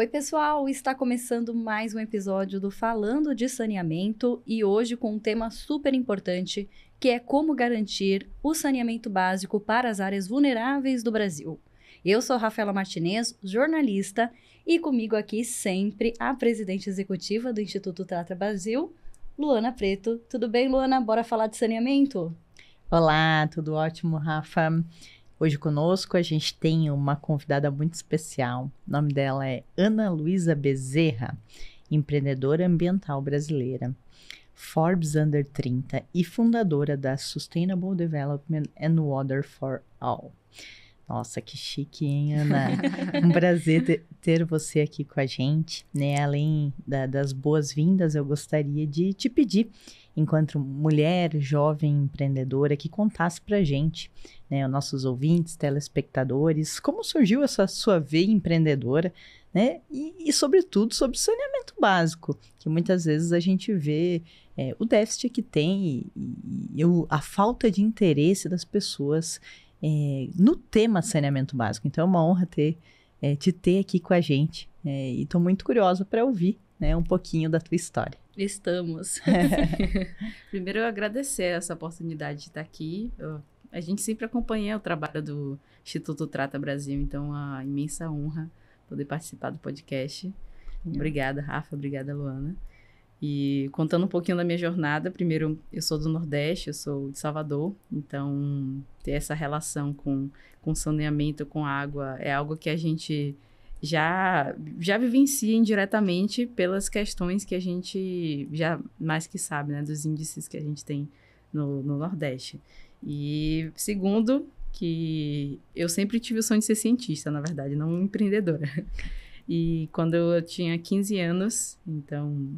Oi, pessoal! Está começando mais um episódio do Falando de Saneamento e hoje com um tema super importante, que é como garantir o saneamento básico para as áreas vulneráveis do Brasil. Eu sou Rafaela Martinez, jornalista, e comigo aqui sempre a presidente executiva do Instituto Trata Brasil, Luana Preto. Tudo bem, Luana? Bora falar de saneamento? Olá, tudo ótimo, Rafa? Hoje conosco a gente tem uma convidada muito especial. O nome dela é Ana Luísa Bezerra, empreendedora ambiental brasileira, Forbes Under 30 e fundadora da Sustainable Development and Water for All. Nossa, que chique, hein, Ana? Um prazer ter você aqui com a gente, né? Além das boas-vindas, eu gostaria de te pedir, enquanto mulher, jovem, empreendedora, que contasse pra gente, né, os nossos ouvintes, telespectadores, como surgiu essa sua veia empreendedora, né? E sobretudo, sobre saneamento básico, que muitas vezes a gente vê o déficit que tem e a falta de interesse das pessoas no tema saneamento básico. Então é uma honra te ter aqui com a gente e estou muito curiosa para ouvir, né, um pouquinho da tua história. Estamos. Primeiro eu agradecer essa oportunidade de estar aqui. A gente sempre acompanha o trabalho do Instituto Trata Brasil, então é uma imensa honra poder participar do podcast. Obrigada, Rafa, obrigada, Luana. E contando um pouquinho da minha jornada, primeiro, eu sou do Nordeste, eu sou de Salvador, então ter essa relação com saneamento, com água, é algo que a gente já vivencia indiretamente pelas questões que a gente já mais que sabe, né, dos índices que a gente tem no Nordeste. E segundo, que eu sempre tive o sonho de ser cientista, na verdade, não empreendedora. E quando eu tinha 15 anos, então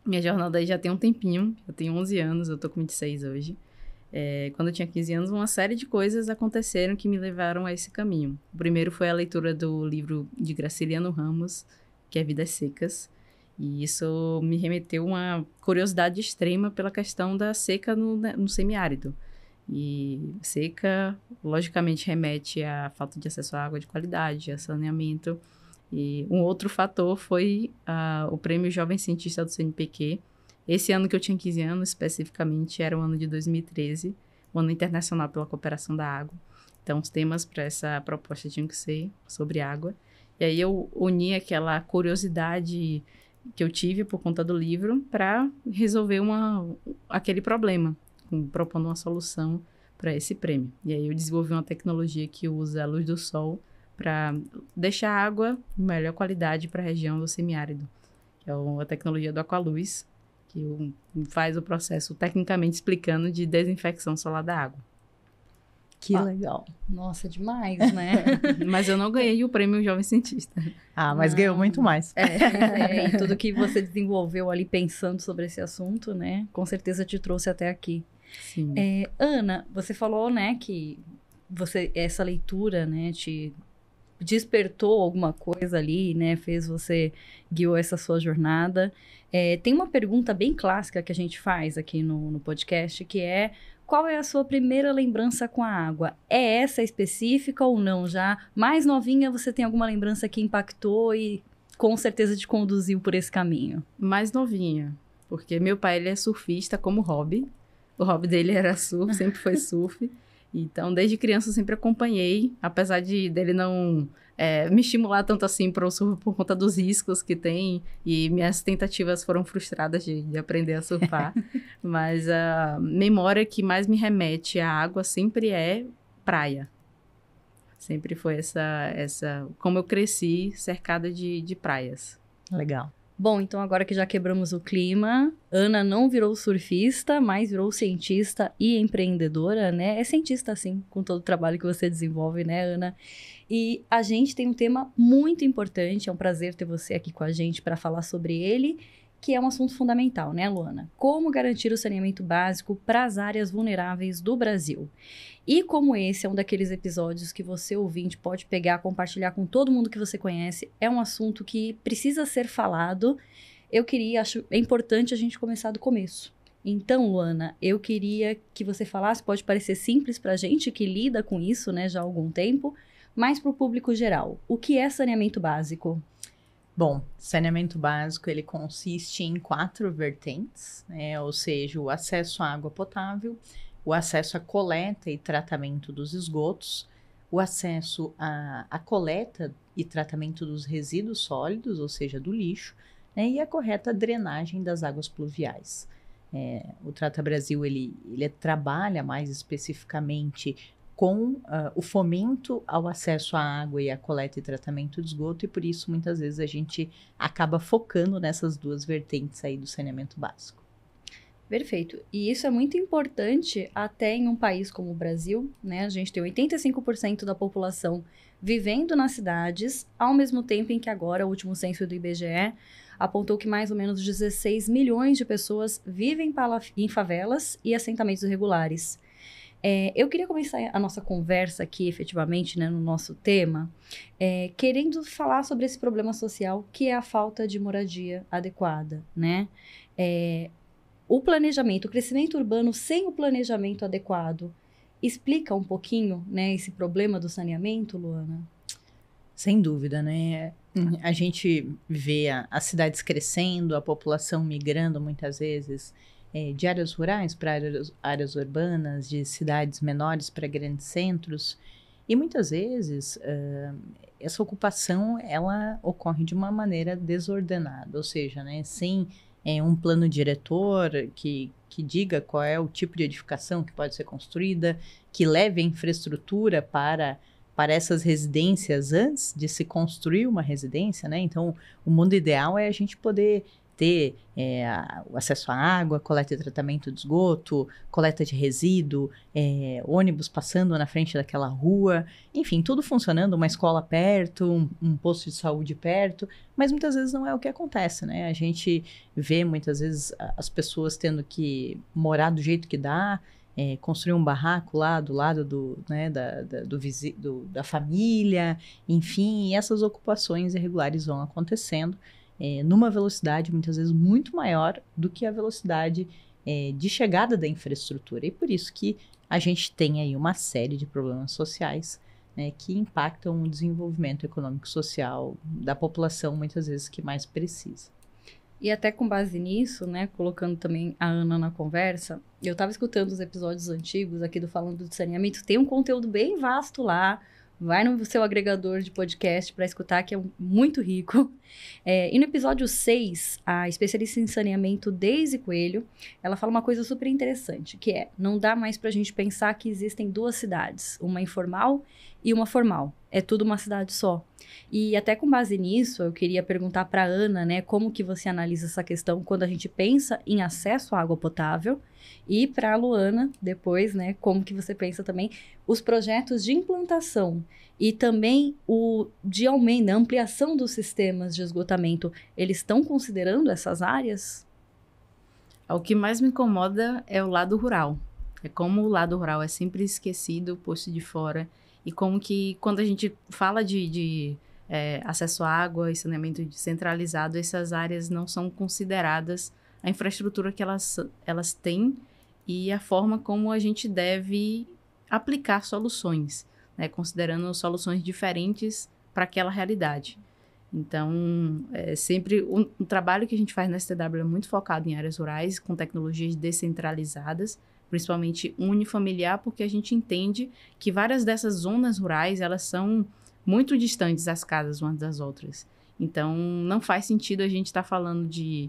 minha jornada aí já tem um tempinho, eu tenho 11 anos, eu tô com 26 hoje. Quando eu tinha 15 anos, uma série de coisas aconteceram que me levaram a esse caminho. O primeiro foi a leitura do livro de Graciliano Ramos, que é Vidas Secas. E isso me remeteu a uma curiosidade extrema pela questão da seca no semiárido. E seca, logicamente, remete à falta de acesso à água de qualidade, a saneamento. E um outro fator foi o Prêmio Jovem Cientista do CNPq. Esse ano que eu tinha 15 anos, especificamente, era o ano de 2013, o Ano Internacional pela Cooperação da Água. Então, os temas para essa proposta tinham que ser sobre água. E aí eu uni aquela curiosidade que eu tive por conta do livro para resolver aquele problema, propondo uma solução para esse prêmio. E aí eu desenvolvi uma tecnologia que usa a luz do sol para deixar a água de melhor qualidade para a região do semiárido, que é a tecnologia do Aqualuz, que faz o processo, tecnicamente explicando, de desinfecção solar da água. Que legal. Nossa, demais, né? Mas eu não ganhei o prêmio Jovem Cientista. Mas ganhou muito mais. E tudo que você desenvolveu ali pensando sobre esse assunto, né? Com certeza te trouxe até aqui. Sim. Ana, você falou, né, que essa leitura, né, te despertou alguma coisa ali, né? Guiou essa sua jornada. Tem uma pergunta bem clássica que a gente faz aqui no podcast, que é: qual é a sua primeira lembrança com a água? É essa específica ou não? Já mais novinha, você tem alguma lembrança que impactou e com certeza te conduziu por esse caminho? Mais novinha, porque meu pai, ele é surfista como hobby. O hobby dele era surf, sempre foi surf. Então, desde criança eu sempre acompanhei, apesar dele não me estimular tanto assim para o surf por conta dos riscos que tem, e minhas tentativas foram frustradas de aprender a surfar. Mas a memória que mais me remete à água sempre é praia. Sempre foi essa como eu cresci cercada de praias. Legal. Bom, então agora que já quebramos o clima, Ana não virou surfista, mas virou cientista e empreendedora, né? É cientista, sim, com todo o trabalho que você desenvolve, né, Ana? E a gente tem um tema muito importante, é um prazer ter você aqui com a gente para falar sobre ele, que é um assunto fundamental, né, Luana? Como garantir o saneamento básico para as áreas vulneráveis do Brasil. E como esse é um daqueles episódios que você, ouvinte, pode pegar, compartilhar com todo mundo que você conhece, é um assunto que precisa ser falado, acho importante a gente começar do começo. Então, Luana, eu queria que você falasse, pode parecer simples pra gente que lida com isso, né, já há algum tempo, mas para o público geral, o que é saneamento básico? Bom, saneamento básico, ele consiste em 4 vertentes, né? Ou seja, o acesso à água potável, o acesso à coleta e tratamento dos esgotos, o acesso à coleta e tratamento dos resíduos sólidos, ou seja, do lixo, né? E a correta drenagem das águas pluviais. O Trata Brasil, ele trabalha mais especificamente com o fomento ao acesso à água e à coleta e tratamento de esgoto, e por isso muitas vezes a gente acaba focando nessas 2 vertentes aí do saneamento básico. Perfeito. E isso é muito importante até em um país como o Brasil, né? A gente tem 85% da população vivendo nas cidades, ao mesmo tempo em que agora o último censo do IBGE apontou que mais ou menos 16 milhões de pessoas vivem em favelas e assentamentos irregulares. Eu queria começar a nossa conversa aqui, efetivamente, né, no nosso tema, querendo falar sobre esse problema social, que é a falta de moradia adequada, né? O planejamento, o crescimento urbano sem o planejamento adequado, explica um pouquinho, né, esse problema do saneamento, Luana? Sem dúvida, né? A gente vê as cidades crescendo, a população migrando muitas vezes de áreas rurais para áreas urbanas, de cidades menores para grandes centros. E muitas vezes essa ocupação ela ocorre de uma maneira desordenada, ou seja, né, sem um plano diretor que diga qual é o tipo de edificação que pode ser construída, que leve a infraestrutura para essas residências antes de se construir uma residência, né? Então, o mundo ideal é a gente poder ter o acesso à água, coleta e tratamento de esgoto, coleta de resíduo, ônibus passando na frente daquela rua, enfim, tudo funcionando, uma escola perto, um posto de saúde perto, mas muitas vezes não é o que acontece, né? A gente vê muitas vezes as pessoas tendo que morar do jeito que dá, construir um barraco lá do lado da família, enfim, e essas ocupações irregulares vão acontecendo numa velocidade muitas vezes muito maior do que a velocidade de chegada da infraestrutura. E por isso que a gente tem aí uma série de problemas sociais, né, que impactam o desenvolvimento econômico e social da população, muitas vezes, que mais precisa. E até com base nisso, né, colocando também a Ana na conversa, eu estava escutando os episódios antigos aqui do Falando de Saneamento, tem um conteúdo bem vasto lá, vai no seu agregador de podcast para escutar, que é muito rico. E no episódio 6, a especialista em saneamento Deise Coelho, ela fala uma coisa super interessante, que não dá mais para a gente pensar que existem 2 cidades, uma informal e uma formal. É tudo uma cidade só. E até com base nisso, eu queria perguntar para a Ana, né, como que você analisa essa questão quando a gente pensa em acesso à água potável, e para a Luana, depois, né, como que você pensa também os projetos de implantação e também de aumento, ampliação dos sistemas de esgotamento, eles estão considerando essas áreas? O que mais me incomoda é o lado rural. É como o lado rural é sempre esquecido, posto de fora, e como que quando a gente fala de acesso à água e saneamento descentralizado, essas áreas não são consideradas a infraestrutura que elas têm e a forma como a gente deve aplicar soluções, né, considerando soluções diferentes para aquela realidade. Então, sempre um trabalho que a gente faz na STW é muito focado em áreas rurais, com tecnologias descentralizadas, principalmente unifamiliar, porque a gente entende que várias dessas zonas rurais, elas são muito distantes as casas umas das outras. Então, não faz sentido a gente estar falando de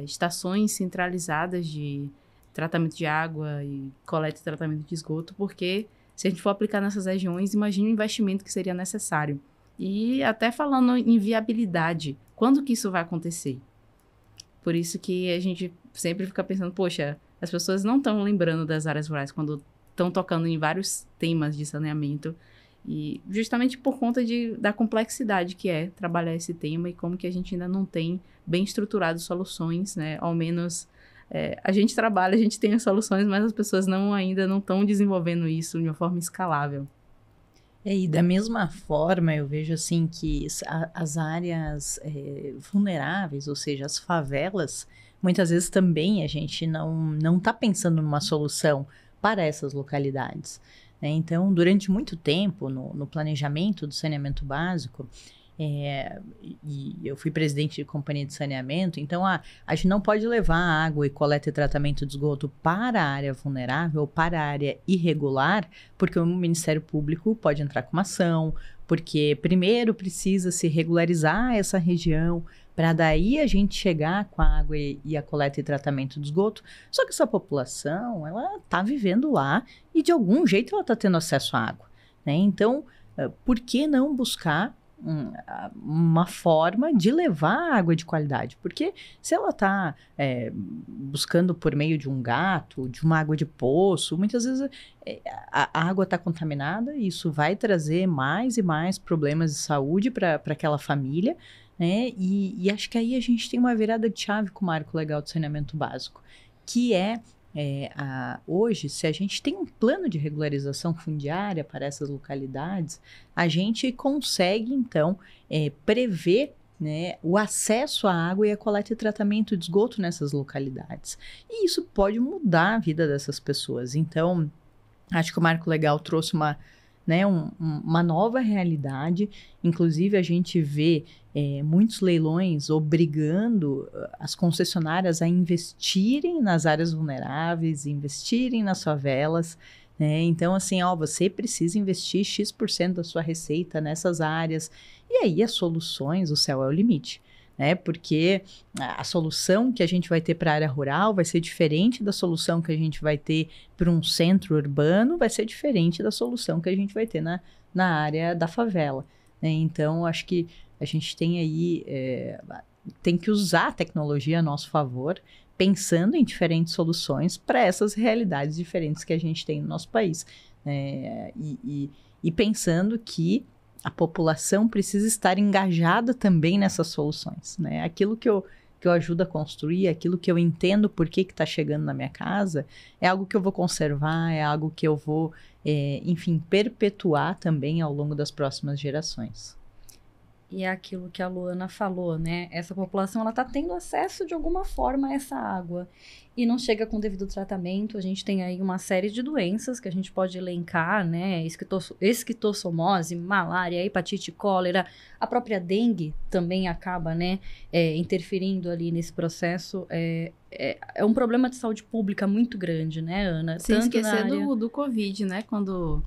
estações centralizadas de tratamento de água e coleta e tratamento de esgoto, porque se a gente for aplicar nessas regiões, imagine o investimento que seria necessário. E até falando em viabilidade, quando que isso vai acontecer? Por isso que a gente sempre fica pensando, poxa, as pessoas não estão lembrando das áreas rurais quando estão tocando em vários temas de saneamento, e justamente por conta da complexidade que é trabalhar esse tema e como que a gente ainda não tem bem estruturado soluções, né? Ao menos a gente trabalha, a gente tem as soluções, mas as pessoas ainda não estão desenvolvendo isso de uma forma escalável. E da mesma forma, eu vejo assim que as áreas vulneráveis, ou seja, as favelas, muitas vezes também a gente não está pensando numa solução para essas localidades. Então, durante muito tempo, no planejamento do saneamento básico, e eu fui presidente de companhia de saneamento, então a gente não pode levar água e coleta e tratamento de esgoto para a área vulnerável ou para a área irregular, porque o Ministério Público pode entrar com uma ação, porque primeiro precisa se regularizar essa região, para daí a gente chegar com a água e a coleta e tratamento de esgoto. Só que essa população, ela está vivendo lá e de algum jeito ela está tendo acesso à água, né? Então, por que não buscar uma forma de levar água de qualidade? Porque se ela está buscando por meio de um gato, de uma água de poço, muitas vezes a água está contaminada e isso vai trazer mais e mais problemas de saúde para aquela família, né? E acho que aí a gente tem uma virada de chave com o Marco Legal de Saneamento Básico, que hoje, se a gente tem um plano de regularização fundiária para essas localidades, a gente consegue, então, prever, né, o acesso à água e a coleta e tratamento de esgoto nessas localidades. E isso pode mudar a vida dessas pessoas. Então, acho que o Marco Legal trouxe uma nova realidade. Inclusive, a gente vê muitos leilões obrigando as concessionárias a investirem nas áreas vulneráveis, investirem nas favelas, né? Então, assim, você precisa investir X% da sua receita nessas áreas. E aí, as soluções, o céu é o limite, né? Porque a solução que a gente vai ter para a área rural vai ser diferente da solução que a gente vai ter para um centro urbano, vai ser diferente da solução que a gente vai ter na área da favela, né? Então, acho que a gente tem aí, tem que usar a tecnologia a nosso favor, pensando em diferentes soluções para essas realidades diferentes que a gente tem no nosso país, né? E pensando que a população precisa estar engajada também nessas soluções, né? Aquilo que eu ajudo a construir, aquilo que eu entendo por que está chegando na minha casa, é algo que eu vou conservar, é algo que eu vou, enfim, perpetuar também ao longo das próximas gerações. E é aquilo que a Luana falou, né? Essa população, ela tá tendo acesso de alguma forma a essa água e não chega com devido tratamento. A gente tem aí uma série de doenças que a gente pode elencar, né? Esquistossomose, malária, hepatite, cólera, a própria dengue também acaba, né? Interferindo ali nesse processo. É um problema de saúde pública muito grande, né, Ana? Sem Tanto esquecer área... do Covid, né? Como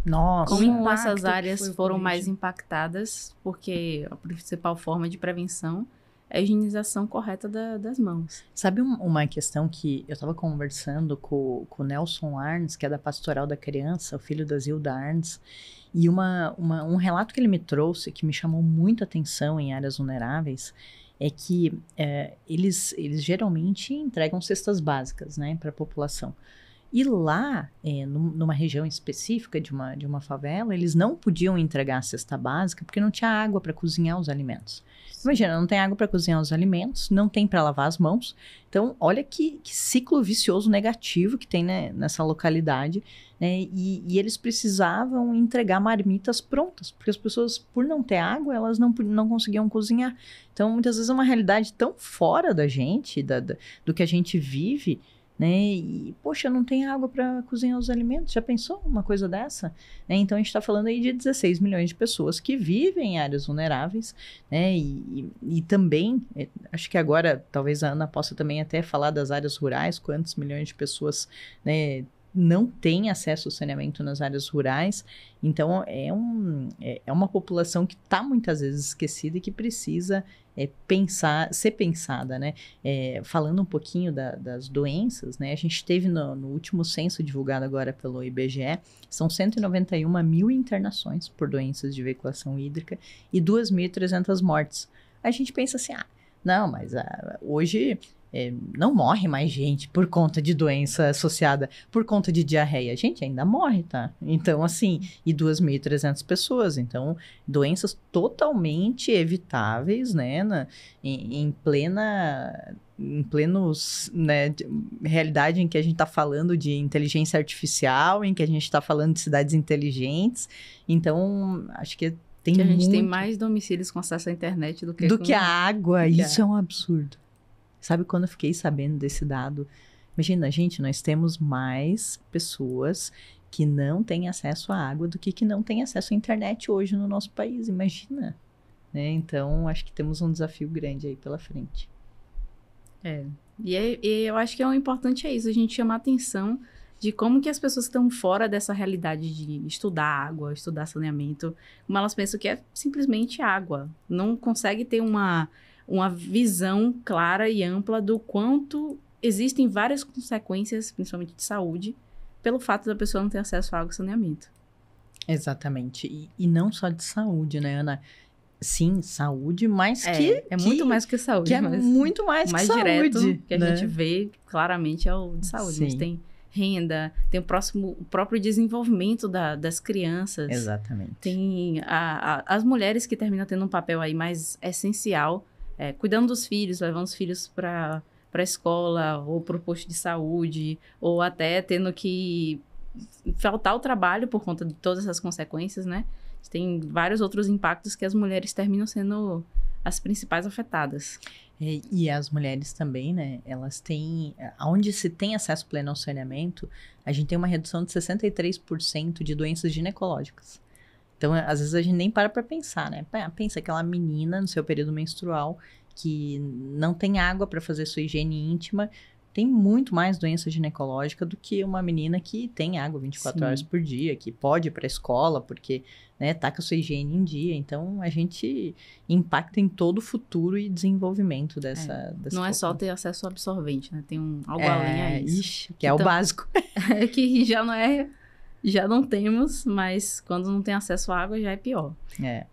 impacto essas áreas foram COVID. mais impactadas, porque a principal forma de prevenção é a higienização correta das mãos. Sabe uma questão que eu estava conversando com o Nelson Arns, que é da Pastoral da Criança, o filho da Zilda Arns, e um relato que ele me trouxe, que me chamou muita atenção em áreas vulneráveis, é que eles geralmente entregam cestas básicas, né, para a população. E lá, numa região específica de uma favela, eles não podiam entregar a cesta básica porque não tinha água para cozinhar os alimentos. Imagina, não tem água para cozinhar os alimentos, não tem para lavar as mãos. Então, olha que ciclo vicioso negativo que tem, né, nessa localidade, né? E eles precisavam entregar marmitas prontas, porque as pessoas, por não ter água, elas não conseguiam cozinhar. Então, muitas vezes é uma realidade tão fora da gente, do que a gente vive, né? E, poxa, não tem água para cozinhar os alimentos. Já pensou uma coisa dessa? Né? Então, a gente está falando aí de 16 milhões de pessoas que vivem em áreas vulneráveis, né? E também, acho que agora, talvez a Ana possa também até falar das áreas rurais, quantos milhões de pessoas, né, não têm acesso ao saneamento nas áreas rurais. Então, é uma população que está muitas vezes esquecida e que precisa ser pensada, né? Falando um pouquinho das doenças, né? A gente teve no último censo divulgado agora pelo IBGE, são 191 mil internações por doenças de veiculação hídrica e 2.300 mortes. A gente pensa assim, não, mas hoje não morre mais gente por conta de doença associada, por conta de diarreia. A gente ainda morre, tá? Então, assim, e 2.300 pessoas. Então, doenças totalmente evitáveis, né? Em plenos, né, realidade em que a gente está falando de inteligência artificial, em que a gente está falando de cidades inteligentes. Então, acho que a gente tem mais domicílios com acesso à internet do que a água. Isso é um absurdo. Sabe quando eu fiquei sabendo desse dado? Imagina, gente, nós temos mais pessoas que não têm acesso à água do que não têm acesso à internet hoje no nosso país. Imagina. né? Então, acho que temos um desafio grande aí pela frente. E eu acho que o importante é isso, a gente chamar a atenção de como que as pessoas que estão fora dessa realidade de estudar água, estudar saneamento, como elas pensam que é simplesmente água. Não consegue ter uma visão clara e ampla do quanto existem várias consequências, principalmente de saúde, pelo fato da pessoa não ter acesso à água e saneamento. Exatamente. E não só de saúde, né, Ana? Sim, saúde, mas É muito mais que saúde. Que é muito mais que saúde. O mais direto que a gente vê claramente é o de saúde. Sim. A gente tem renda, tem o próprio desenvolvimento das crianças. Exatamente. Tem as mulheres que terminam tendo um papel aí mais essencial, cuidando dos filhos, levando os filhos para a escola ou para o posto de saúde, ou até tendo que faltar o trabalho por conta de todas essas consequências, né? Tem vários outros impactos que as mulheres terminam sendo as principais afetadas. E as mulheres também, né? Elas têm... Onde se tem acesso pleno ao saneamento, a gente tem uma redução de 63% de doenças ginecológicas. Então, às vezes, a gente nem para pensar, né? Pensa aquela menina no seu período menstrual que não tem água para fazer sua higiene íntima, tem muito mais doença ginecológica do que uma menina que tem água 24 horas por dia, que pode ir para a escola, porque, né, tá com a sua higiene em dia. Então, a gente impacta em todo o futuro e desenvolvimento dessa não é só ter acesso ao absorvente, né? Tem algo além a isso. Ixi, que é o básico. Que já não temos, mas quando não tem acesso à água já é pior.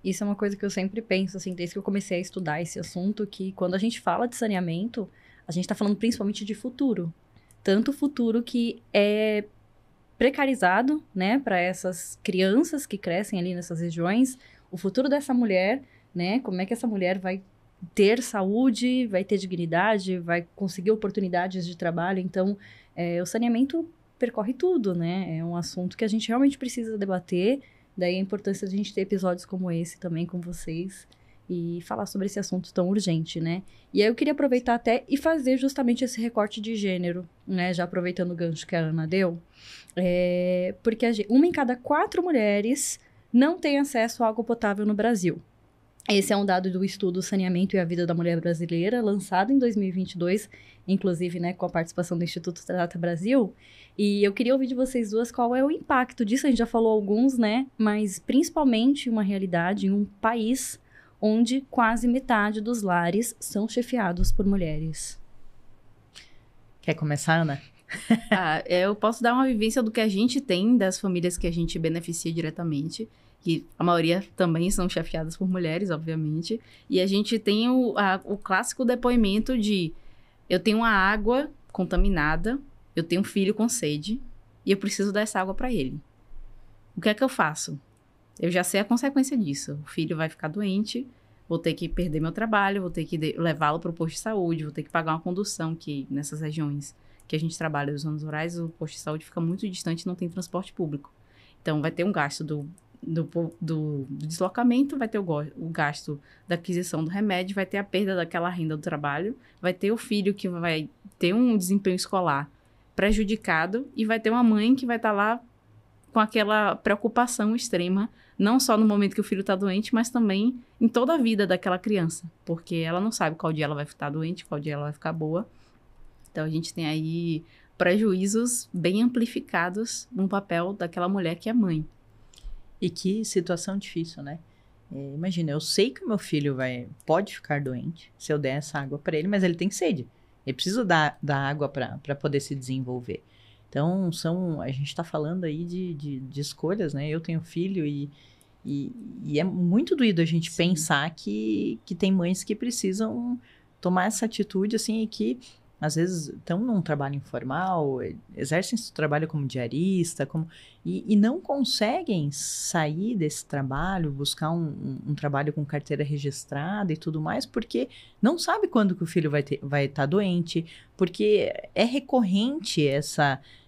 Isso é uma coisa que eu sempre penso, assim, desde que eu comecei a estudar esse assunto, que quando a gente fala de saneamento, a gente está falando principalmente de futuro. Tanto futuro que é precarizado, né, para essas crianças que crescem ali nessas regiões, o futuro dessa mulher, né, como é que essa mulher vai ter saúde, vai ter dignidade, vai conseguir oportunidades de trabalho. Então, o saneamento percorre tudo, né, é um assunto que a gente realmente precisa debater, daí a importância de a gente ter episódios como esse também com vocês, e falar sobre esse assunto tão urgente, né? E aí eu queria aproveitar até e fazer justamente esse recorte de gênero, né? Já aproveitando o gancho que a Ana deu. Porque uma em cada 4 mulheres não tem acesso à água potável no Brasil. Esse é um dado do estudo Saneamento e a Vida da Mulher Brasileira, lançado em 2022, inclusive, né, com a participação do Instituto Trata Brasil. E eu queria ouvir de vocês duas qual é o impacto disso. A gente já falou alguns, né? Mas principalmente uma realidade em um país onde quase metade dos lares são chefiados por mulheres. Quer começar, Ana? Eu posso dar uma vivência do que a gente tem, das famílias que a gente beneficia diretamente, que a maioria também são chefiadas por mulheres, obviamente, e a gente tem o clássico depoimento de: eu tenho uma água contaminada, eu tenho um filho com sede, e eu preciso dar essa água para ele. O que é que eu faço? Eu já sei a consequência disso. O filho vai ficar doente, vou ter que perder meu trabalho, vou ter que levá-lo para o posto de saúde, vou ter que pagar uma condução, que nessas regiões que a gente trabalha, nas zonas rurais, o posto de saúde fica muito distante e não tem transporte público. Então, vai ter um gasto do deslocamento, vai ter o gasto da aquisição do remédio, vai ter a perda daquela renda do trabalho, vai ter o filho que vai ter um desempenho escolar prejudicado e vai ter uma mãe que vai estar lá com aquela preocupação extrema, não só no momento que o filho está doente, mas também em toda a vida daquela criança, porque ela não sabe qual dia ela vai ficar doente, qual dia ela vai ficar boa. Então, a gente tem aí prejuízos bem amplificados no papel daquela mulher que é mãe. E que situação difícil, né? Imagina, eu sei que o meu filho pode ficar doente se eu der essa água para ele, mas ele tem sede. Ele precisa da água para poder se desenvolver. Então, a gente está falando aí de escolhas, né? Eu tenho filho e é muito doído a gente pensar que tem mães que precisam tomar essa atitude, assim, e que às vezes estão num trabalho informal, exercem esse trabalho como diarista, e não conseguem sair desse trabalho, buscar um trabalho com carteira registrada e tudo mais, porque não sabe quando que o filho vai estar doente, porque é recorrente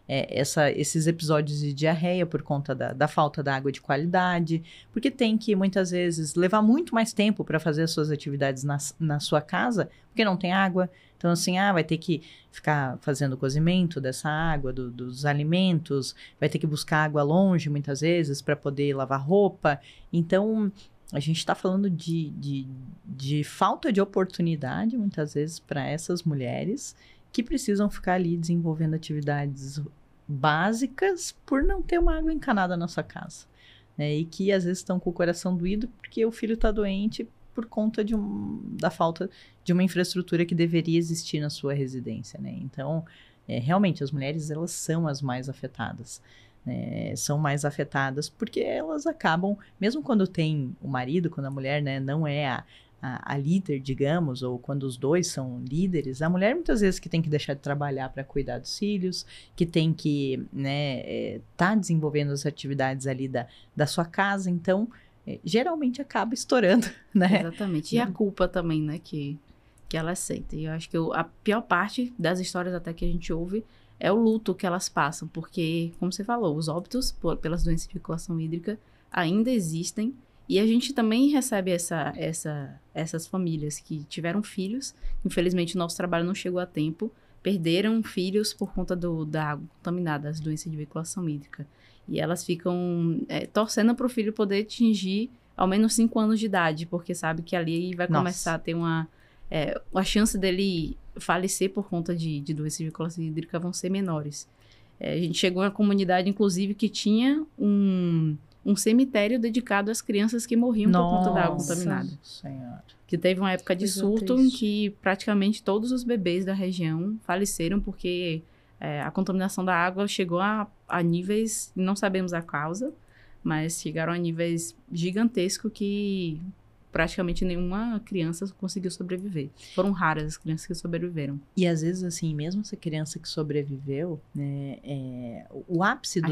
esses episódios de diarreia por conta da falta da água de qualidade, porque tem que, muitas vezes, levar muito mais tempo para fazer as suas atividades na sua casa, porque não tem água. Então, assim, vai ter que ficar fazendo o cozimento dessa água, dos alimentos, vai ter que buscar água longe, muitas vezes, para poder lavar roupa. Então, a gente está falando de falta de oportunidade, muitas vezes, para essas mulheres que precisam ficar ali desenvolvendo atividades básicas por não ter uma água encanada na sua casa, né? E que às vezes estão com o coração doído porque o filho está doente por conta da falta de uma infraestrutura que deveria existir na sua residência, né? Então, realmente, as mulheres, elas são as mais afetadas, né? São mais afetadas porque elas acabam, mesmo quando tem o marido, quando a mulher, né, não é a líder, digamos, ou quando os dois são líderes, a mulher muitas vezes que tem que deixar de trabalhar para cuidar dos filhos, que tem que, né, tá desenvolvendo as atividades ali da sua casa, então, geralmente acaba estourando, né? Exatamente. E a culpa também, né, que ela aceita. E eu acho que a pior parte das histórias até que a gente ouve é o luto que elas passam, porque, como você falou, os óbitos pelas doenças de circulação hídrica ainda existem, e a gente também recebe essas famílias que tiveram filhos, infelizmente o nosso trabalho não chegou a tempo, perderam filhos por conta da água contaminada, as doenças de veiculação hídrica. E elas ficam torcendo para o filho poder atingir ao menos 5 anos de idade, porque sabe que ali vai começar a ter a chance dele falecer por conta de doenças de veiculação hídrica vão ser menores. A gente chegou em uma comunidade, inclusive, que tinha um cemitério dedicado às crianças que morriam por conta da água contaminada. Senhora. Que teve uma época de surto em que praticamente todos os bebês da região faleceram porque a contaminação da água chegou a níveis, não sabemos a causa, mas chegaram a níveis gigantescos que praticamente nenhuma criança conseguiu sobreviver. Foram raras as crianças que sobreviveram. E às vezes, assim, mesmo essa criança que sobreviveu, né, o ápice do...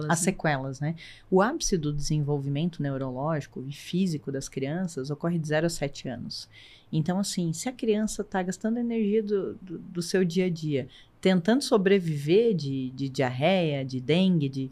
As sequelas, né? O ápice do desenvolvimento neurológico e físico das crianças ocorre de 0 a 7 anos. Então, assim, se a criança está gastando energia do seu dia a dia, tentando sobreviver de diarreia, de dengue,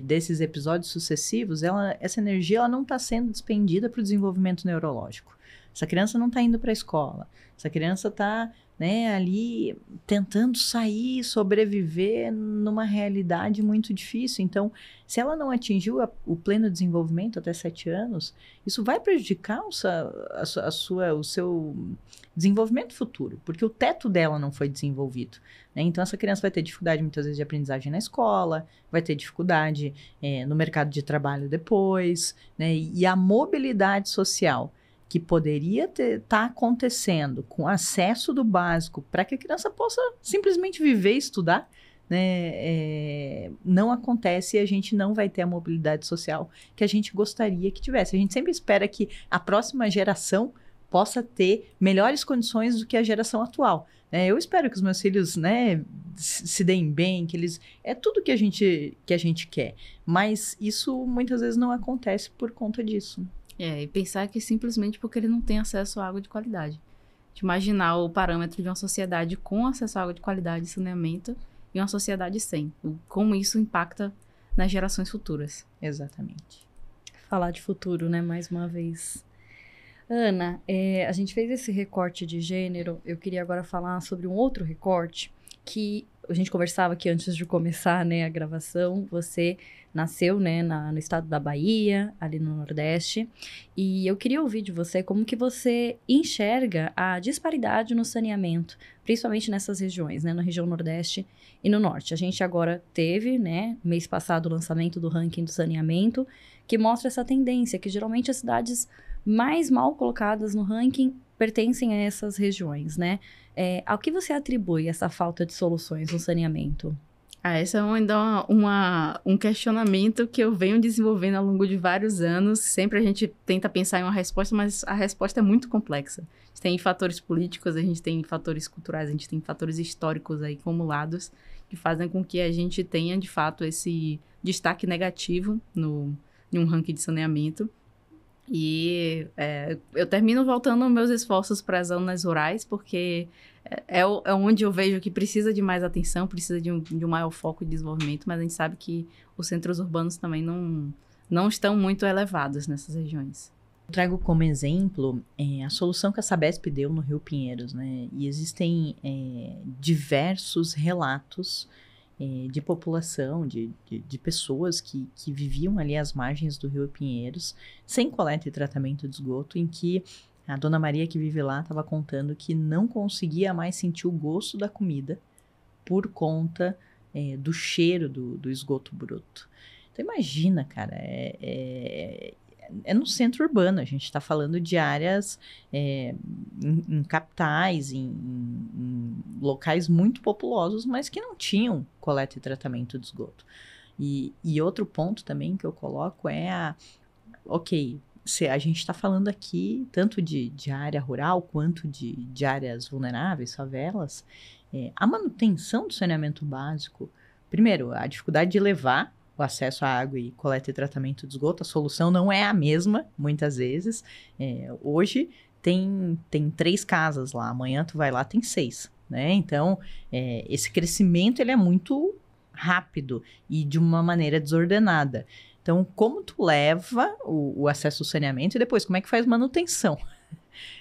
desses episódios sucessivos, essa energia ela não está sendo despendida para o desenvolvimento neurológico. Essa criança não está indo para a escola. Essa criança está, né, ali tentando sair, sobreviver numa realidade muito difícil. Então, se ela não atingiu o pleno desenvolvimento até 7 anos, isso vai prejudicar o seu desenvolvimento futuro, porque o teto dela não foi desenvolvido, né? Então, essa criança vai ter dificuldade, muitas vezes, de aprendizagem na escola, vai ter dificuldade no mercado de trabalho depois, né? E a mobilidade social que poderia estar acontecendo com acesso do básico para que a criança possa simplesmente viver e estudar, né, não acontece e a gente não vai ter a mobilidade social que a gente gostaria que tivesse. A gente sempre espera que a próxima geração possa ter melhores condições do que a geração atual. Eu espero que os meus filhos, né, se deem bem, que eles... É tudo que a gente quer, mas isso muitas vezes não acontece por conta disso. E pensar que simplesmente porque ele não tem acesso à água de qualidade. De imaginar o parâmetro de uma sociedade com acesso à água de qualidade e saneamento e uma sociedade sem. Como isso impacta nas gerações futuras. Exatamente. Falar de futuro, né, mais uma vez. Ana, a gente fez esse recorte de gênero, eu queria agora falar sobre um outro recorte que a gente conversava aqui antes de começar, né, a gravação. Você nasceu, né, no estado da Bahia, ali no Nordeste, e eu queria ouvir de você como que você enxerga a disparidade no saneamento, principalmente nessas regiões, né, na região Nordeste e no Norte. A gente agora teve, né, mês passado, o lançamento do ranking do saneamento, que mostra essa tendência, que geralmente as cidades mais mal colocadas no ranking pertencem a essas regiões, né? Ao que você atribui essa falta de soluções no saneamento? Esse é ainda um questionamento que eu venho desenvolvendo ao longo de vários anos. Sempre a gente tenta pensar em uma resposta, mas a resposta é muito complexa. A gente tem fatores políticos, a gente tem fatores culturais, a gente tem fatores históricos aí acumulados que fazem com que a gente tenha, de fato, esse destaque negativo em um ranking de saneamento. E eu termino voltando meus esforços para as zonas rurais, porque é onde eu vejo que precisa de mais atenção, precisa de um maior foco de desenvolvimento, mas a gente sabe que os centros urbanos também não estão muito elevados nessas regiões. Eu trago como exemplo a solução que a Sabesp deu no Rio Pinheiros, né? E existem diversos relatos de população, de pessoas que viviam ali às margens do Rio Pinheiros, sem coleta e tratamento de esgoto, em que a dona Maria, que vive lá, estava contando que não conseguia mais sentir o gosto da comida por conta do cheiro do esgoto bruto. Então, imagina, cara, é no centro urbano, a gente está falando de áreas em capitais, em locais muito populosos, mas que não tinham coleta e tratamento de esgoto. E outro ponto também que eu coloco é se a gente está falando aqui tanto de área rural quanto de áreas vulneráveis, favelas, a manutenção do saneamento básico, primeiro, a dificuldade de levar o acesso à água e coleta e tratamento de esgoto, a solução não é a mesma, muitas vezes. Hoje tem 3 casas lá, amanhã tu vai lá, tem 6, né? Então, esse crescimento ele é muito rápido e de uma maneira desordenada. Então, como tu leva o acesso ao saneamento e depois, como é que faz manutenção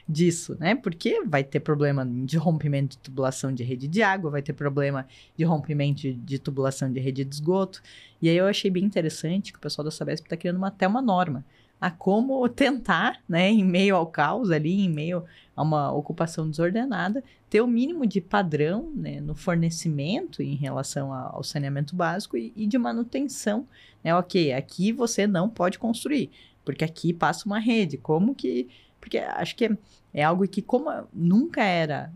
disso, né? Porque vai ter problema de rompimento de tubulação de rede de água, vai ter problema de rompimento de tubulação de rede de esgoto. E aí eu achei bem interessante que o pessoal da Sabesp está criando até uma norma a como tentar, né, em meio ao caos ali, em meio a uma ocupação desordenada, ter o mínimo de padrão, né, no fornecimento em relação ao saneamento básico e de manutenção, né? Ok, aqui você não pode construir, porque aqui passa uma rede, porque acho que é algo que, como nunca era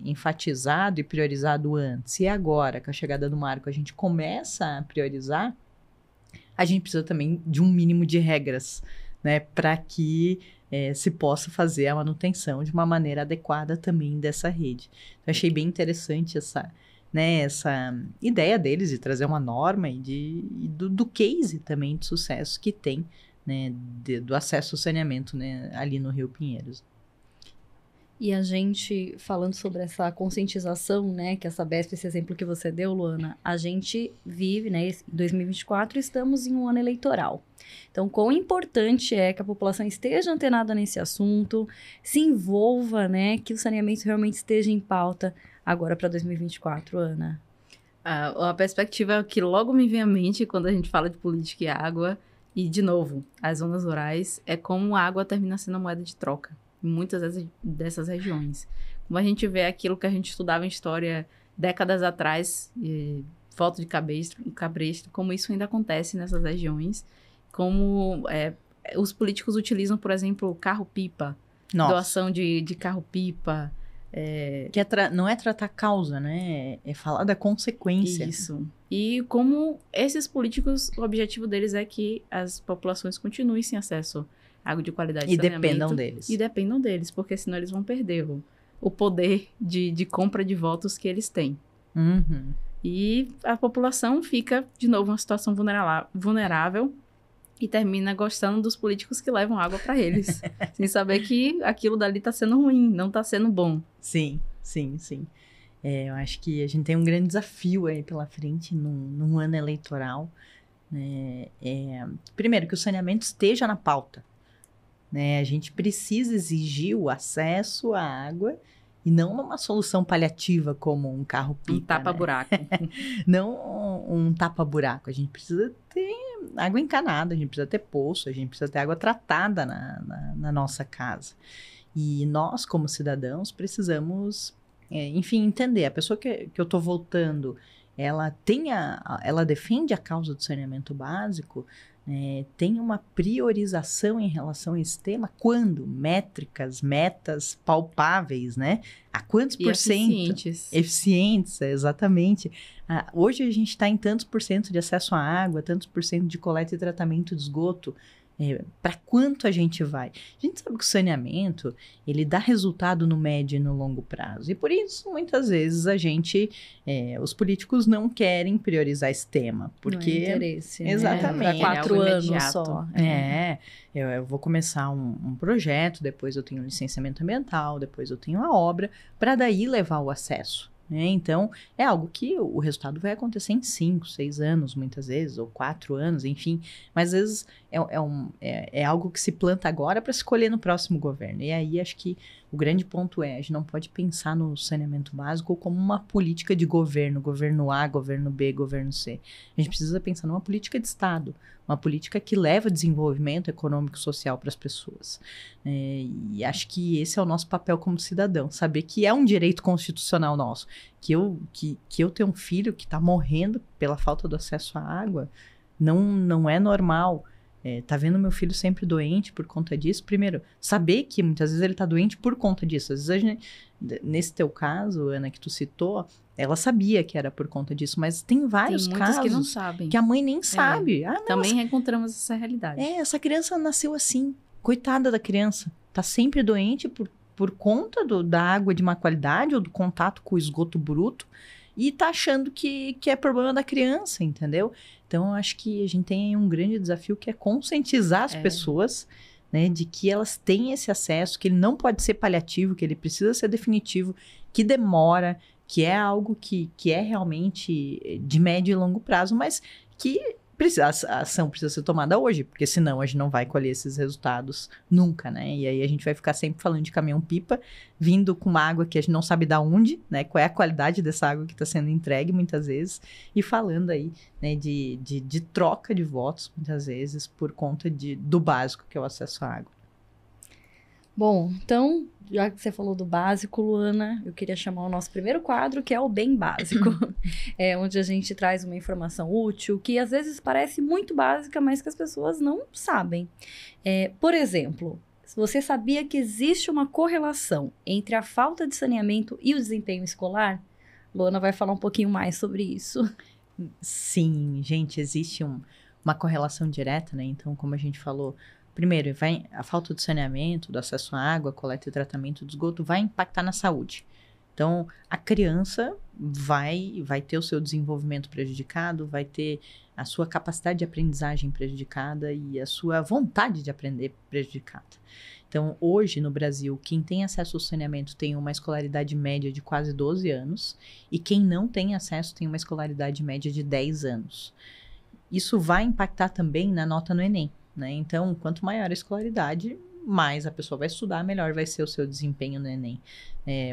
enfatizado e priorizado antes, e agora, com a chegada do marco, a gente começa a priorizar, a gente precisa também de um mínimo de regras, né, para que se possa fazer a manutenção de uma maneira adequada também dessa rede. Então, achei bem interessante essa ideia deles de trazer uma norma e do case também de sucesso que tem, né, do acesso ao saneamento, né, ali no Rio Pinheiros. E a gente, falando sobre essa conscientização, né, que a Sabesp, esse exemplo que você deu, Luana, a gente vive, né, em 2024, estamos em um ano eleitoral. Então, quão importante é que a população esteja antenada nesse assunto, se envolva, né, que o saneamento realmente esteja em pauta agora para 2024, Ana? A perspectiva que logo me vem à mente quando a gente fala de política e água, e, de novo, as zonas rurais, é como a água termina sendo a moeda de troca em muitas dessas regiões. Como a gente vê aquilo que a gente estudava em história décadas atrás, foto de cabresto, como isso ainda acontece nessas regiões, como os políticos utilizam, por exemplo, carro-pipa, doação de carro-pipa. Que não é tratar a causa, né? É falar da consequência. Isso. E como esses políticos, o objetivo deles é que as populações continuem sem acesso à água de qualidade e dependam deles. E dependam deles, porque senão eles vão perder o poder de compra de votos que eles têm. Uhum. E a população fica, de novo, uma situação vulnerável e termina gostando dos políticos que levam água para eles, sem saber que aquilo dali está sendo ruim, não está sendo bom. Sim. Eu acho que a gente tem um grande desafio aí pela frente num ano eleitoral, né? Primeiro, que o saneamento esteja na pauta, né? A gente precisa exigir o acesso à água e não uma solução paliativa como um carro-pipa. Um tapa-buraco. Né? Não um tapa-buraco. A gente precisa ter água encanada, a gente precisa ter poço, a gente precisa ter água tratada na nossa casa. E nós, como cidadãos, precisamos, enfim, entender. A pessoa que eu estou voltando, ela defende a causa do saneamento básico, tem uma priorização em relação a esse tema, quando? Métricas, metas palpáveis, né? A quantos por cento? Eficientes, exatamente. Hoje a gente está em tantos por cento de acesso à água, tantos por cento de coleta e tratamento de esgoto. Para quanto a gente vai? A gente sabe que o saneamento, ele dá resultado no médio e no longo prazo. E por isso, muitas vezes, os políticos não querem priorizar esse tema. Porque... Não é interesse, né? Exatamente. Para 4 anos só. Eu vou começar um projeto, depois eu tenho licenciamento ambiental, depois eu tenho a obra, para daí levar o acesso. Então, é algo que o resultado vai acontecer em 5, 6 anos, muitas vezes, ou 4 anos, enfim. Mas, às vezes, é algo que se planta agora para se colher no próximo governo. E aí, acho que o grande ponto é, a gente não pode pensar no saneamento básico como uma política de governo, governo A, governo B, governo C. A gente precisa pensar numa política de Estado, uma política que leva desenvolvimento econômico e social para as pessoas. E acho que esse é o nosso papel como cidadão, saber que é um direito constitucional nosso, que eu tenho um filho que está morrendo pela falta do acesso à água, não é normal. Tá vendo meu filho sempre doente por conta disso? Primeiro, saber que muitas vezes ele tá doente por conta disso. Às vezes, nesse teu caso, Ana, que tu citou, ela sabia que era por conta disso, mas tem vários casos que não sabem. Que a mãe nem sabe. Também encontramos essa realidade. Essa criança nasceu assim. Coitada da criança. Tá sempre doente por conta da água de má qualidade ou do contato com o esgoto bruto. E tá achando que é problema da criança, entendeu? Então, eu acho que a gente tem um grande desafio que é conscientizar as pessoas, né, de que elas têm esse acesso, que ele não pode ser paliativo, que ele precisa ser definitivo, que demora, que é algo que é realmente de médio e longo prazo, mas que a ação precisa ser tomada hoje, porque senão a gente não vai colher esses resultados nunca, né? E aí a gente vai ficar sempre falando de caminhão-pipa, vindo com uma água que a gente não sabe de onde, né? Qual é a qualidade dessa água que está sendo entregue muitas vezes, e falando aí, né, de troca de votos, muitas vezes, por conta do básico, que é o acesso à água. Bom, então, já que você falou do básico, Luana, eu queria chamar o nosso primeiro quadro, que é o Bem Básico. Onde a gente traz uma informação útil, que às vezes parece muito básica, mas que as pessoas não sabem. Por exemplo, você sabia que existe uma correlação entre a falta de saneamento e o desempenho escolar? Luana vai falar um pouquinho mais sobre isso. Sim, gente, existe uma correlação direta, né? Então, como a gente falou, primeiro, a falta de saneamento, do acesso à água, coleta e tratamento do esgoto vai impactar na saúde. Então, a criança vai ter o seu desenvolvimento prejudicado, vai ter a sua capacidade de aprendizagem prejudicada e a sua vontade de aprender prejudicada. Então, hoje no Brasil, quem tem acesso ao saneamento tem uma escolaridade média de quase 12 anos e quem não tem acesso tem uma escolaridade média de 10 anos. Isso vai impactar também na nota no Enem. Né? Então, quanto maior a escolaridade, mais a pessoa vai estudar, melhor vai ser o seu desempenho no Enem.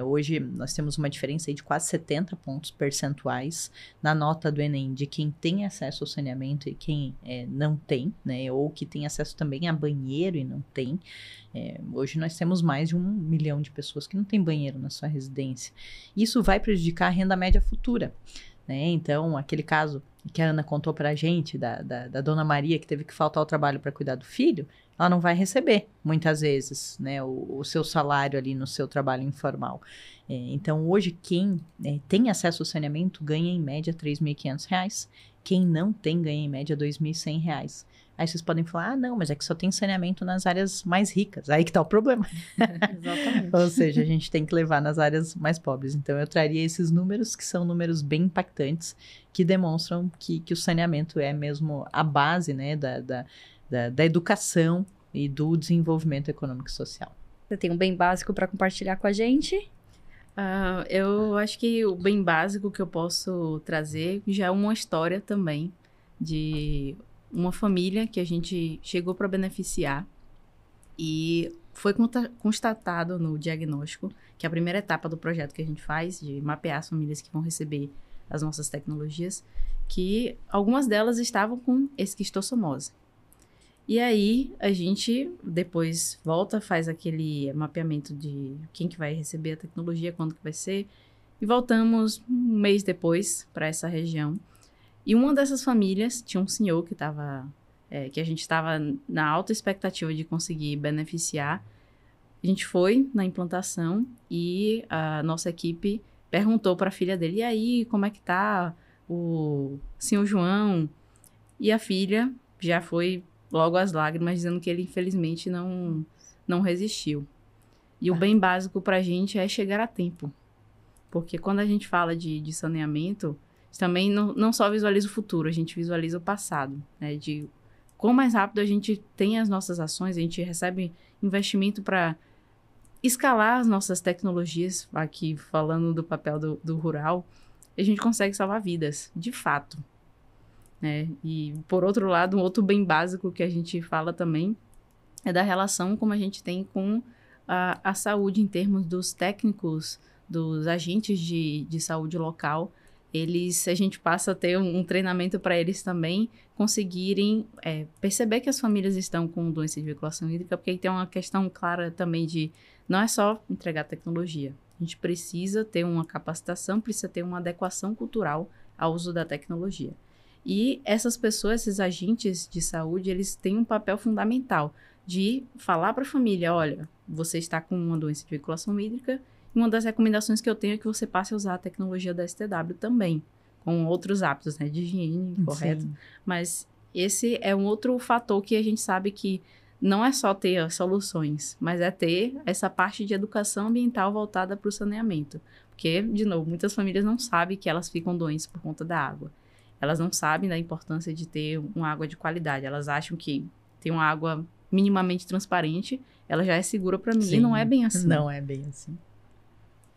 Hoje, nós temos uma diferença aí de quase 70 pontos percentuais na nota do Enem de quem tem acesso ao saneamento e quem não tem, né? Ou que tem acesso também a banheiro e não tem. Hoje, nós temos mais de 1 milhão de pessoas que não têm banheiro na sua residência. Isso vai prejudicar a renda média futura. Né? Então, aquele caso que a Ana contou pra gente, da Dona Maria, que teve que faltar ao trabalho para cuidar do filho, ela não vai receber, muitas vezes, né, o seu salário ali no seu trabalho informal. Então, hoje, quem tem acesso ao saneamento ganha, em média, R$ 3.500. Quem não tem, ganha, em média, R$ 2.100. Aí vocês podem falar, não, mas é que só tem saneamento nas áreas mais ricas. Aí que tá o problema. Exatamente. Ou seja, a gente tem que levar nas áreas mais pobres. Então, eu traria esses números, que são números bem impactantes, que demonstram que o saneamento é mesmo a base, né, da educação e do desenvolvimento econômico e social. Você tem um bem básico para compartilhar com a gente? Eu acho que o bem básico que eu posso trazer já é uma história também de uma família que a gente chegou para beneficiar e foi constatado no diagnóstico, que é a primeira etapa do projeto que a gente faz, de mapear as famílias que vão receber as nossas tecnologias, que algumas delas estavam com esquistossomose. E aí, a gente depois volta, faz aquele mapeamento de quem que vai receber a tecnologia, quando que vai ser, e voltamos um mês depois para essa região. E uma dessas famílias tinha um senhor que a gente estava na alta expectativa de conseguir beneficiar. A gente foi na implantação e a nossa equipe perguntou para a filha dele, e aí, como é que tá o senhor João? E a filha já foi logo às lágrimas, dizendo que ele, infelizmente, não resistiu. E o bem básico para a gente é chegar a tempo. Porque quando a gente fala de saneamento, também não só visualiza o futuro, a gente visualiza o passado, né? De quão mais rápido a gente tem as nossas ações, a gente recebe investimento para escalar as nossas tecnologias, aqui falando do papel do rural, a gente consegue salvar vidas, de fato. Né? E, por outro lado, um outro bem básico que a gente fala também é da relação como a gente tem com a saúde em termos dos técnicos, dos agentes de saúde local. A gente passa a ter um treinamento para eles também conseguirem perceber que as famílias estão com doença de veiculação hídrica, porque aí tem uma questão clara também de não é só entregar tecnologia. A gente precisa ter uma capacitação, precisa ter uma adequação cultural ao uso da tecnologia. E essas pessoas, esses agentes de saúde, eles têm um papel fundamental de falar para a família, olha, você está com uma doença de veiculação hídrica, e uma das recomendações que eu tenho é que você passe a usar a tecnologia da STW também, com outros hábitos, né, de higiene, correto? Sim. Mas esse é um outro fator que a gente sabe que não é só ter soluções, mas é ter essa parte de educação ambiental voltada para o saneamento. Porque, de novo, muitas famílias não sabem que elas ficam doentes por conta da água. Elas não sabem da importância de ter uma água de qualidade. Elas acham que ter uma água minimamente transparente, ela já é segura para mim. Sim. E não é bem assim. Não é bem assim.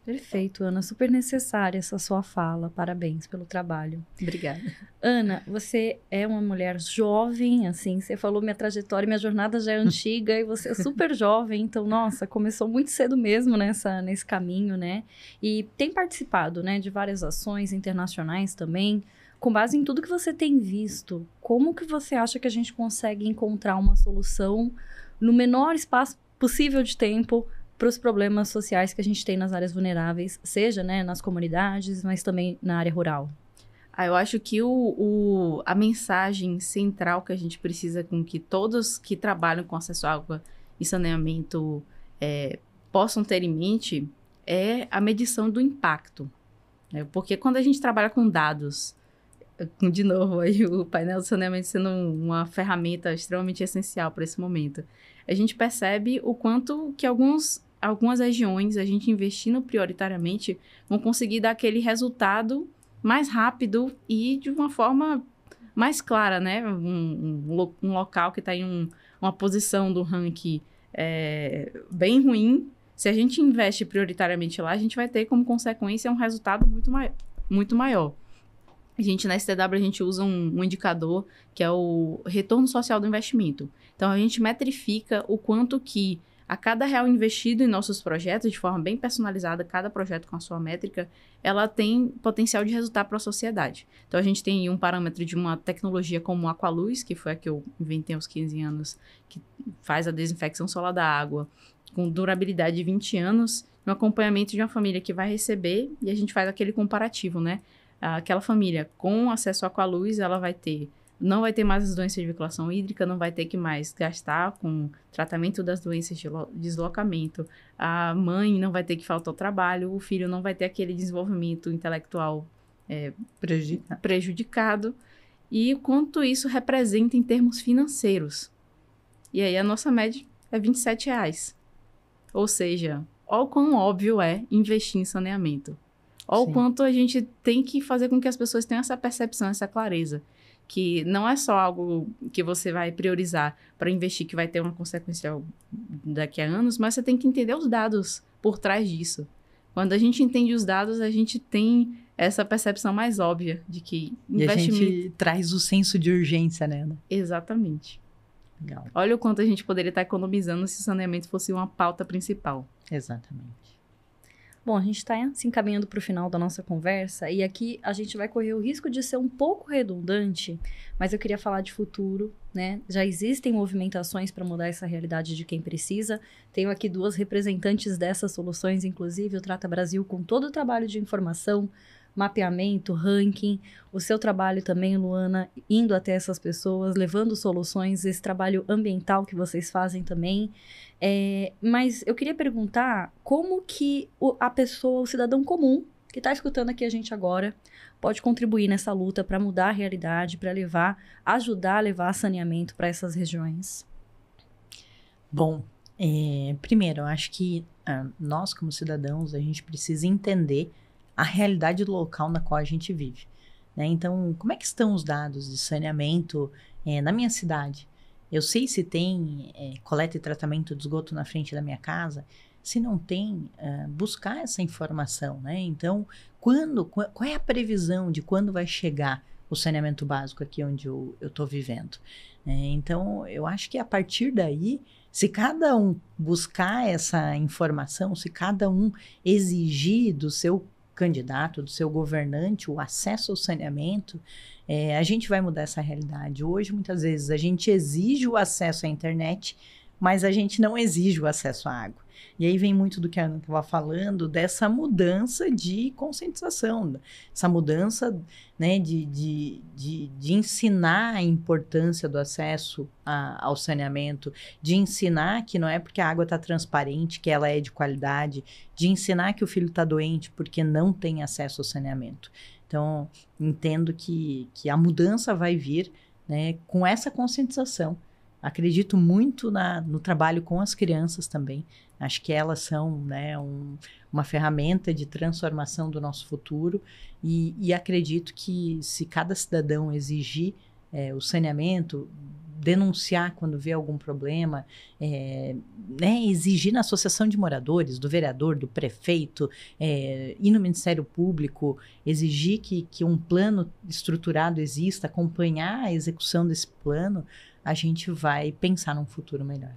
Perfeito, Ana. Super necessária essa sua fala. Parabéns pelo trabalho. Obrigada. Ana, você é uma mulher jovem, assim, você falou minha trajetória, minha jornada já é antiga e você é super jovem, então, nossa, começou muito cedo mesmo nesse caminho, né? E tem participado, né, de várias ações internacionais também. Com base em tudo que você tem visto, como que você acha que a gente consegue encontrar uma solução no menor espaço possível de tempo para os problemas sociais que a gente tem nas áreas vulneráveis, seja, né, nas comunidades, mas também na área rural? Eu acho que a mensagem central que a gente precisa com que todos que trabalham com acesso à água e saneamento possam ter em mente é a medição do impacto. Né? Porque quando a gente trabalha com dados, de novo, aí o painel do saneamento sendo uma ferramenta extremamente essencial para esse momento, a gente percebe o quanto que algumas regiões, a gente investindo prioritariamente, vão conseguir dar aquele resultado mais rápido e de uma forma mais clara, né? Um local que está em uma posição do ranking bem ruim, se a gente investe prioritariamente lá, a gente vai ter como consequência um resultado muito maior. A gente, na STW, a gente usa um indicador que é o retorno social do investimento. Então, a gente metrifica o quanto que a cada real investido em nossos projetos, de forma bem personalizada, cada projeto com a sua métrica, ela tem potencial de resultar para a sociedade. Então, a gente tem um parâmetro de uma tecnologia como o Aqualuz, que foi a que eu inventei aos 15 anos, que faz a desinfecção solar da água, com durabilidade de 20 anos, no acompanhamento de uma família que vai receber, e a gente faz aquele comparativo, né? Aquela família com acesso à Aqualuz, ela não vai ter mais as doenças de veiculação hídrica, não vai ter que mais gastar com tratamento das doenças de deslocamento, a mãe não vai ter que faltar ao trabalho, o filho não vai ter aquele desenvolvimento intelectual prejudicado, e o quanto isso representa em termos financeiros. E aí a nossa média é R$27. Ou seja, olha o quão óbvio é investir em saneamento. Olha o quanto a gente tem que fazer com que as pessoas tenham essa percepção, essa clareza. Que não é só algo que você vai priorizar para investir, que vai ter uma consequência daqui a anos, mas você tem que entender os dados por trás disso. Quando a gente entende os dados, a gente tem essa percepção mais óbvia de que investimento... E a gente traz o senso de urgência, né, Ana? Exatamente. Legal. Olha o quanto a gente poderia estar economizando se o saneamento fosse uma pauta principal. Exatamente. Bom, a gente está se encaminhando para o final da nossa conversa e aqui a gente vai correr o risco de ser um pouco redundante, mas eu queria falar de futuro, né? Já existem movimentações para mudar essa realidade de quem precisa. Tenho aqui 2 representantes dessas soluções, inclusive o Trata Brasil, com todo o trabalho de informação, mapeamento, ranking, o seu trabalho também, Luana, indo até essas pessoas, levando soluções, esse trabalho ambiental que vocês fazem também. Mas eu queria perguntar como que a pessoa, o cidadão comum, que está escutando aqui a gente agora, pode contribuir nessa luta para mudar a realidade, para ajudar a levar saneamento para essas regiões. Bom, primeiro, eu acho que nós, como cidadãos, a gente precisa entender a realidade do local na qual a gente vive, né? Então, como é que estão os dados de saneamento na minha cidade? Eu sei se tem coleta e tratamento de esgoto na frente da minha casa. Se não tem, buscar essa informação, né? Então, qual é a previsão de quando vai chegar o saneamento básico aqui onde eu estou vivendo. Então, eu acho que a partir daí, se cada um buscar essa informação, se cada um exigir do seu candidato, do seu governante, o acesso ao saneamento, a gente vai mudar essa realidade. Hoje, muitas vezes, a gente exige o acesso à internet, mas a gente não exige o acesso à água. E aí vem muito do que a Ana estava falando, dessa mudança de conscientização, essa mudança, né, de ensinar a importância do acesso ao saneamento, de ensinar que não é porque a água está transparente, que ela é de qualidade, de ensinar que o filho está doente porque não tem acesso ao saneamento. Então, entendo que a mudança vai vir, né, com essa conscientização. Acredito muito no trabalho com as crianças também. Acho que elas são, né, uma ferramenta de transformação do nosso futuro e acredito que se cada cidadão exigir o saneamento, denunciar quando vê algum problema, né, exigir na associação de moradores, do vereador, do prefeito, ir no Ministério Público, exigir que um plano estruturado exista, acompanhar a execução desse plano, a gente vai pensar num futuro melhor.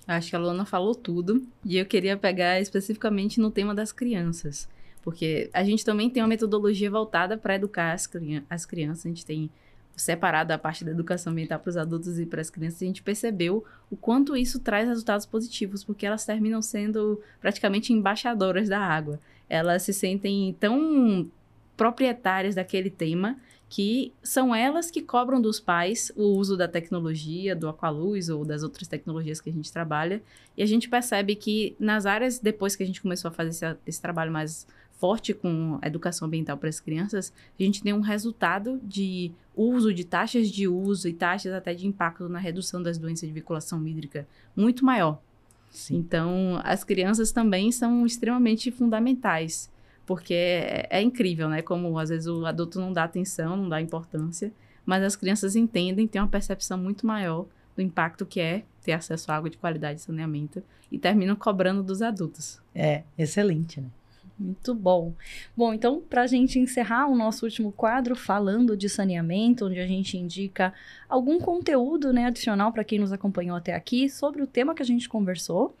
Acho que a Luana falou tudo e eu queria pegar especificamente no tema das crianças, porque a gente também tem uma metodologia voltada para educar as crianças, a gente tem separado a parte da educação ambiental para os adultos e para as crianças, e a gente percebeu o quanto isso traz resultados positivos, porque elas terminam sendo praticamente embaixadoras da água. Elas se sentem tão proprietárias daquele tema que são elas que cobram dos pais o uso da tecnologia, do Aqualuz ou das outras tecnologias que a gente trabalha. E a gente percebe que nas áreas, depois que a gente começou a fazer esse trabalho mais forte com a educação ambiental para as crianças, a gente tem um resultado de uso, de taxas de uso e taxas até de impacto na redução das doenças de veiculação hídrica muito maior. Sim. Então, as crianças também são extremamente fundamentais. Porque é incrível, né? Como às vezes o adulto não dá atenção, não dá importância, mas as crianças entendem, têm uma percepção muito maior do impacto que é ter acesso à água de qualidade e saneamento e terminam cobrando dos adultos. Excelente, né? Muito bom. Bom, então, para a gente encerrar o nosso último quadro falando de saneamento, onde a gente indica algum conteúdo, né, adicional para quem nos acompanhou até aqui sobre o tema que a gente conversou.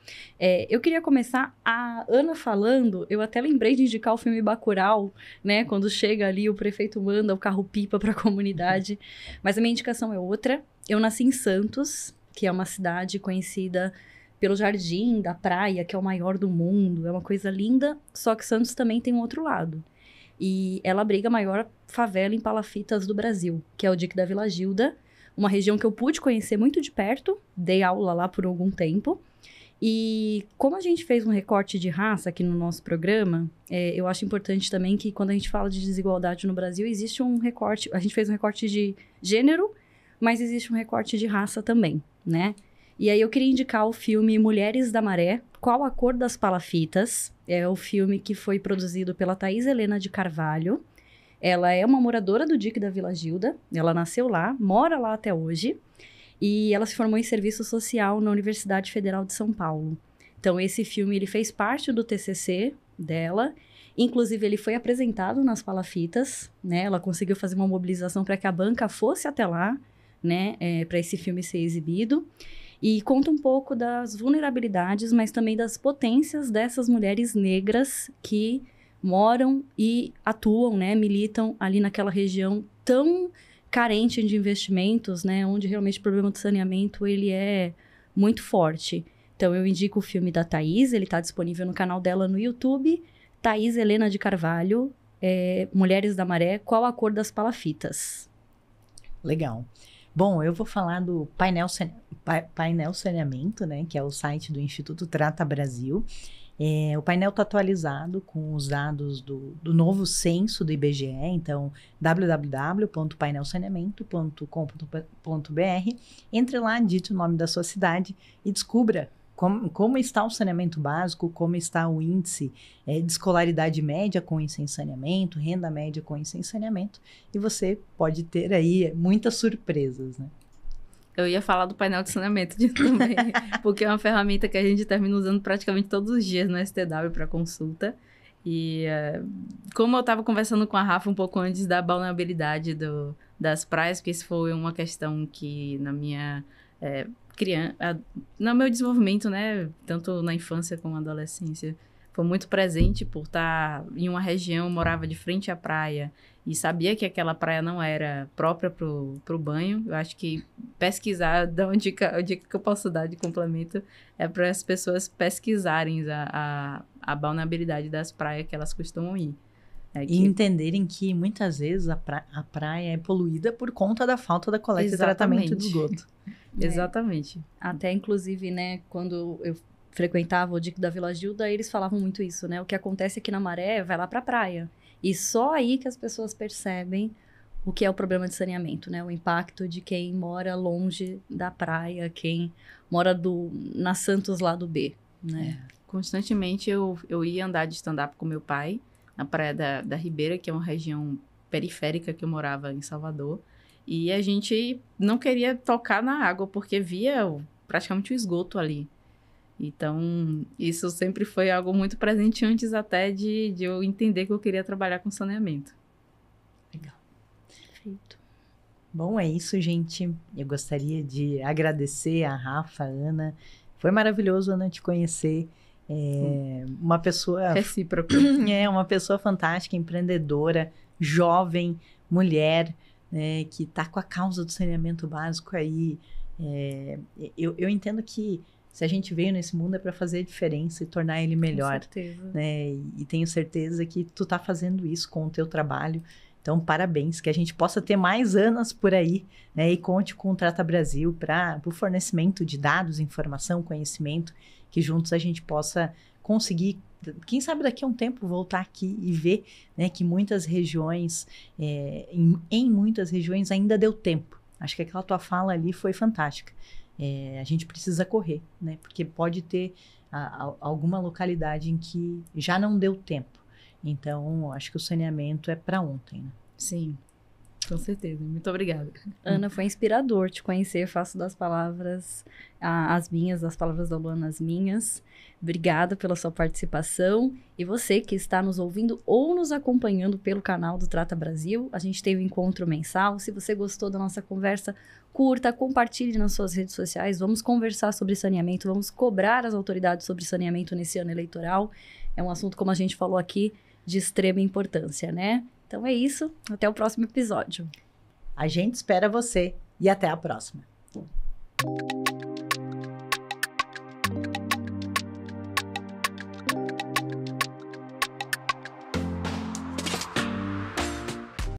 Eu queria começar a Ana falando, eu até lembrei de indicar o filme Bacurau, né, quando chega ali o prefeito manda o carro-pipa para a comunidade, mas a minha indicação é outra. Eu nasci em Santos, que é uma cidade conhecida pelo jardim da praia, que é o maior do mundo, é uma coisa linda, só que Santos também tem um outro lado. E ela abriga a maior favela em palafitas do Brasil, que é o Dique da Vila Gilda, uma região que eu pude conhecer muito de perto, dei aula lá por algum tempo. E como a gente fez um recorte de raça aqui no nosso programa, eu acho importante também que quando a gente fala de desigualdade no Brasil, existe um recorte, a gente fez um recorte de gênero, mas existe um recorte de raça também, né? E aí eu queria indicar o filme Mulheres da Maré, Qual a Cor das Palafitas. É o filme que foi produzido pela Thaís Helena de Carvalho. Ela é uma moradora do Dique da Vila Gilda, ela nasceu lá, mora lá até hoje, e ela se formou em serviço social na Universidade Federal de São Paulo. Então esse filme ele fez parte do TCC dela, inclusive ele foi apresentado nas palafitas, né? Ela conseguiu fazer uma mobilização para que a banca fosse até lá, né? Para esse filme ser exibido. E conta um pouco das vulnerabilidades, mas também das potências dessas mulheres negras que moram e atuam, né, militam ali naquela região tão carente de investimentos, né, onde realmente o problema do saneamento ele é muito forte. Então eu indico o filme da Thaís, ele está disponível no canal dela no YouTube, Thaís Helena de Carvalho, Mulheres da Maré, Qual a Cor das Palafitas. Legal. Bom, eu vou falar do painel saneamento, né, que é o site do Instituto Trata Brasil. O painel está atualizado com os dados do novo censo do IBGE, então www.painelsaneamento.com.br. Entre lá, digite o nome da sua cidade e descubra como está o saneamento básico, como está o índice de escolaridade média com e sem saneamento, renda média com e sem saneamento, e você pode ter aí muitas surpresas, né? Eu ia falar do painel de saneamento também, porque é uma ferramenta que a gente termina usando praticamente todos os dias no STW para consulta. E como eu estava conversando com a Rafa um pouco antes da vulnerabilidade das praias, porque isso foi uma questão que na minha no meu desenvolvimento, né, tanto na infância como na adolescência, foi muito presente por estar em uma região, eu morava de frente à praia e sabia que aquela praia não era própria pro banho. Eu acho que pesquisar, dar uma dica que eu posso dar de complemento é para as pessoas pesquisarem a vulnerabilidade das praias que elas costumam ir. E entenderem que muitas vezes a praia é poluída por conta da falta da coleta e tratamento do esgoto. Exatamente. Até, inclusive, né, quando eu frequentava o Dique da Vila Gilda, eles falavam muito isso, né? O que acontece aqui na maré vai lá pra praia. E só aí que as pessoas percebem o que é o problema de saneamento, né? O impacto de quem mora longe da praia, quem mora na Santos lado B, né? Constantemente eu ia andar de stand-up com meu pai na praia da Ribeira, que é uma região periférica que eu morava em Salvador. E a gente não queria tocar na água, porque via praticamente o esgoto ali. Então, isso sempre foi algo muito presente antes até de eu entender que eu queria trabalhar com saneamento. Legal. Perfeito. Bom, é isso, gente. Eu gostaria de agradecer a Rafa, a Ana. Foi maravilhoso, Ana, te conhecer. Uma pessoa... recíproca. Uma pessoa fantástica, empreendedora, jovem, mulher, né, que está com a causa do saneamento básico aí. Eu entendo que se a gente veio nesse mundo é para fazer a diferença e tornar ele melhor. Com certeza. Né? E tenho certeza que tu tá fazendo isso com o teu trabalho. Então, parabéns. Que a gente possa ter mais Anas por aí, né? E conte com o Trata Brasil para o fornecimento de dados, informação, conhecimento, que juntos a gente possa conseguir, quem sabe daqui a um tempo, voltar aqui e ver, né, que muitas regiões, em muitas regiões ainda deu tempo. Acho que aquela tua fala ali foi fantástica. A gente precisa correr, né? Porque pode ter alguma localidade em que já não deu tempo. Então, acho que o saneamento é para ontem, né? Sim, com certeza. Muito obrigada. Ana, foi inspirador te conhecer. Faço das palavras as minhas, das palavras da Luana as minhas. Obrigada pela sua participação. E você que está nos ouvindo ou nos acompanhando pelo canal do Trata Brasil, a gente tem um encontro mensal. Se você gostou da nossa conversa, curta, compartilhe nas suas redes sociais. Vamos conversar sobre saneamento, vamos cobrar as autoridades sobre saneamento nesse ano eleitoral. É um assunto, como a gente falou aqui, de extrema importância, né? Então é isso. Até o próximo episódio. A gente espera você e até a próxima.